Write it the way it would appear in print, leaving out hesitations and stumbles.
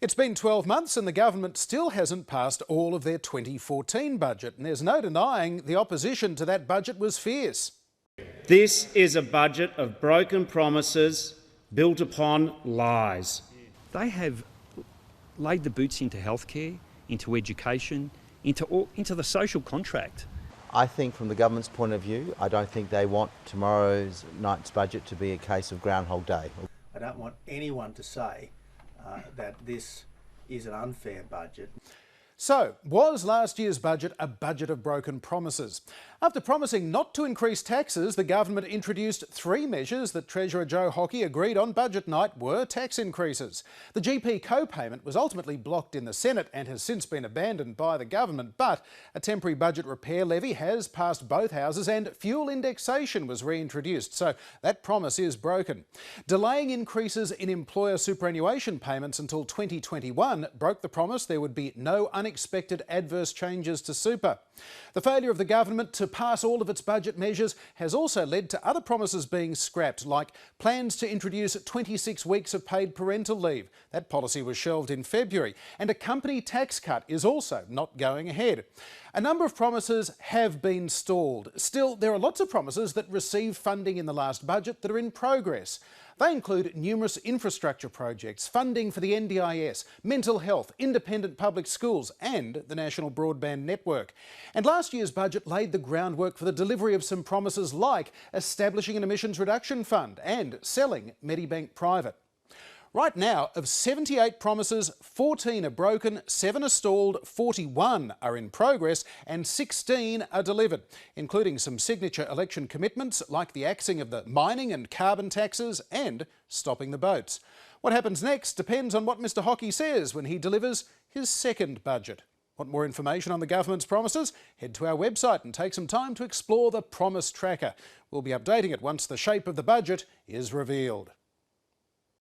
It's been 12 months and the government still hasn't passed all of their 2014 budget, and there's no denying the opposition to that budget was fierce. This is a budget of broken promises built upon lies. They have laid the boots into healthcare, into education, into the social contract. I think from the government's point of view, I don't think they want tomorrow's night's budget to be a case of Groundhog Day. I don't want anyone to say that this is an unfair budget. So, was last year's budget a budget of broken promises? After promising not to increase taxes, the government introduced 3 measures that Treasurer Joe Hockey agreed on budget night were tax increases. The GP co-payment was ultimately blocked in the Senate and has since been abandoned by the government, but a temporary budget repair levy has passed both houses and fuel indexation was reintroduced, so that promise is broken. Delaying increases in employer superannuation payments until 2021 broke the promise there would be no unexpected adverse changes to super. The failure of the government to pass all of its budget measures has also led to other promises being scrapped, like plans to introduce 26 weeks of paid parental leave. That policy was shelved in February, and a company tax cut is also not going ahead. A number of promises have been stalled. Still, there are lots of promises that received funding in the last budget that are in progress. They include numerous infrastructure projects, funding for the NDIS, mental health, independent public schools and the National Broadband Network. And last year's budget laid the groundwork for the delivery of some promises like establishing an emissions reduction fund and selling Medibank Private. Right now, of 78 promises, 14 are broken, 7 are stalled, 41 are in progress and 16 are delivered, including some signature election commitments like the axing of the mining and carbon taxes and stopping the boats. What happens next depends on what Mr Hockey says when he delivers his second budget. Want more information on the government's promises? Head to our website and take some time to explore the Promise Tracker. We'll be updating it once the shape of the budget is revealed.